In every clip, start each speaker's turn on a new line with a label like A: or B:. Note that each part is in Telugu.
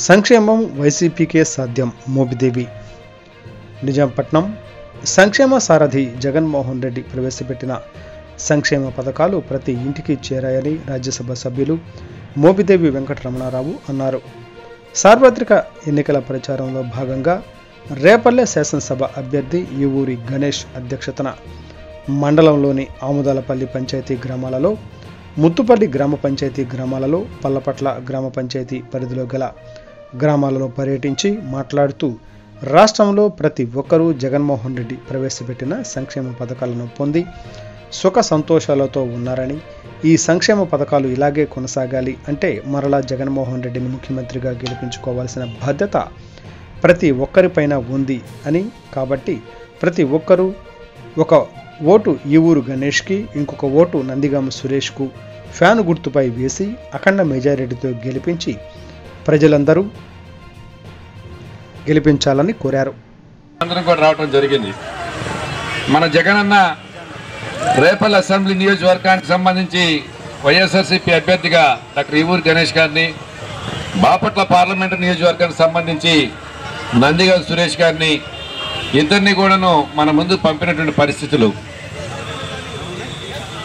A: సంక్షేమం వైసీపీకే సాధ్యం మోపిదేవి. నిజాంపట్నం సంక్షేమ సారథి జగన్మోహన్ రెడ్డి ప్రవేశపెట్టిన సంక్షేమ పథకాలు ప్రతి ఇంటికి చేరాయని రాజ్యసభ సభ్యులు మోపిదేవి వెంకటరమణారావు అన్నారు. సార్వత్రిక ఎన్నికల ప్రచారంలో భాగంగా రేపల్లె శాసనసభ అభ్యర్థి ఈవూరి గణేష్ అధ్యక్షతన మండలంలోని ఆముదాలపల్లి పంచాయతీ గ్రామాలలో, ముత్తుపల్లి గ్రామ పంచాయతీ గ్రామాలలో, పల్లపట్ల గ్రామ పంచాయతీ పరిధిలో గల గ్రామాలలో పర్యటించి మాట్లాడుతూ రాష్ట్రంలో ప్రతి ఒక్కరూ జగన్మోహన్ రెడ్డి ప్రవేశపెట్టిన సంక్షేమ పథకాలను పొంది సుఖ సంతోషాలతో ఉన్నారని, ఈ సంక్షేమ పథకాలు ఇలాగే కొనసాగాలి అంటే మరలా జగన్మోహన్ రెడ్డిని ముఖ్యమంత్రిగా గెలిపించుకోవాల్సిన బాధ్యత ప్రతి ఒక్కరిపైన ఉంది అని, కాబట్టి ప్రతి ఒక్కరూ ఒక ఓటు ఈవూరు గణేష్కి, ఇంకొక ఓటు నందిగామ సురేష్కు ఫ్యాన్ గుర్తుపై వేసి అఖండ మెజారిటీతో గెలిపించి ప్రజలందరూ గెలిపించాలని కోరారు.
B: అందరం కూడా రావడం జరిగింది. మన జగనన్న రేపల్ అసెంబ్లీ నియోజకవర్గానికి సంబంధించి వైఎస్ఆర్సీపీ అభ్యర్థిగా డాక్టర్ ఈవూరి గణేష్ గారిని, బాపట్ల పార్లమెంటు నియోజకవర్గానికి సంబంధించి నందిగా సురేష్ గారిని, ఇద్దరిని కూడాను మన ముందు పంపినటువంటి పరిస్థితులు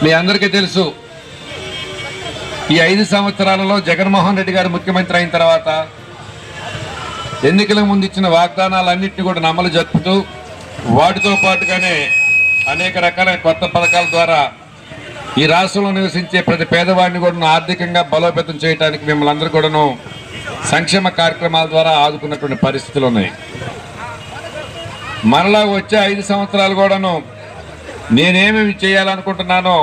B: మీ అందరికీ తెలుసు. ఈ 5 సంవత్సరాలలో జగన్మోహన్ రెడ్డి గారు ముఖ్యమంత్రి అయిన తర్వాత ఎన్నికల ముందు ఇచ్చిన వాగ్దానాలన్నింటినీ కూడా అమలు జరుపుతూ వాటితో పాటుగానే అనేక రకాల కొత్త పథకాల ద్వారా ఈ రాష్ట్రంలో నివసించే ప్రతి పేదవాడిని కూడా ఆర్థికంగా బలోపేతం చేయడానికి మిమ్మల్ని అందరూ కూడాను సంక్షేమ కార్యక్రమాల ద్వారా ఆదుకున్నటువంటి పరిస్థితులు ఉన్నాయి. మరలా వచ్చే 5 సంవత్సరాలు కూడాను నేనేమి చేయాలనుకుంటున్నానో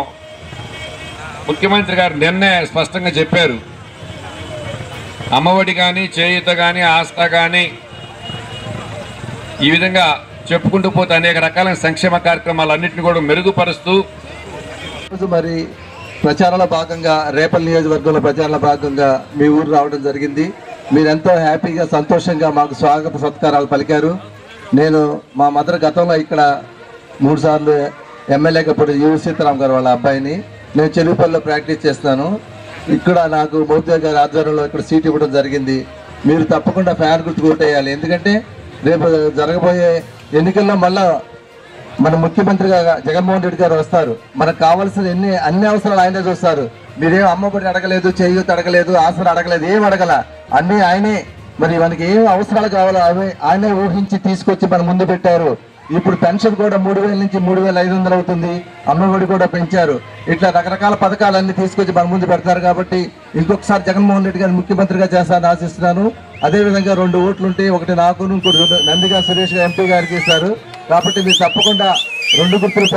B: ముఖ్యమంత్రి గారు నిన్నే స్పష్టంగా చెప్పారు. అమ్మఒడి కానీ, చేయూత కానీ, ఆస్తా కానీ, ఈ విధంగా చెప్పుకుంటూ పోతే అనేక రకాలైన సంక్షేమ కార్యక్రమాలన్నింటినీ కూడా మెరుగుపరుస్తూ
C: మరి ప్రచారంలో భాగంగా రేపల్ నియోజకవర్గంలో ప్రచారంలో భాగంగా మీ ఊరు రావడం జరిగింది. మీరెంతో హ్యాపీగా సంతోషంగా మాకు స్వాగత సత్కారాలు పలికారు. నేను మా మదర్ గతంలో ఇక్కడ 3 సార్లు ఎమ్మెల్యేగా ఇప్పుడు యువ సీతారాం గారు వాళ్ళ అబ్బాయిని నేను చెరువుపల్లిలో ప్రాక్టీస్ చేస్తాను. ఇక్కడ నాకు మోదీ గారి ఆధ్వర్యంలో ఇక్కడ సీట్ ఇవ్వడం జరిగింది. మీరు తప్పకుండా ఫ్యాన్ గుర్తు కొట్టేయాలి. ఎందుకంటే రేపు జరగబోయే ఎన్నికల్లో మళ్ళా మన ముఖ్యమంత్రిగా జగన్మోహన్ రెడ్డి గారు వస్తారు. మనకు కావాల్సిన అన్ని అవసరాలు ఆయనే చూస్తారు. మీరేం అమ్మఒడి అడగలేదు, చేయూత అడగలేదు, ఆసరా అడగలేదు, ఏం అడగల, అన్నీ ఆయనే. మరి మనకి ఏం అవసరాలు కావాలో అవి ఆయనే ఊహించి తీసుకొచ్చి మన ముందు పెట్టారు. ఇప్పుడు పెన్షన్ కూడా 3,000 నుంచి 3,500 అవుతుంది. అమ్మఒడి కూడా పెంచారు. ఇట్లా రకరకాల పథకాలన్నీ తీసుకొచ్చి మన ముందు పెడతారు. కాబట్టి ఇంకొకసారి జగన్మోహన్ రెడ్డి గారిని ముఖ్యమంత్రిగా చేస్తారని ఆశిస్తున్నాను. అదేవిధంగా 2 ఓట్లు ఉంటే ఒకటి నాకు, ఇంకోటి నందిగా సురేష్ ఎంపీ గారికి ఇస్తారు. కాబట్టి మీరు తప్పకుండా 2 గుర్తులు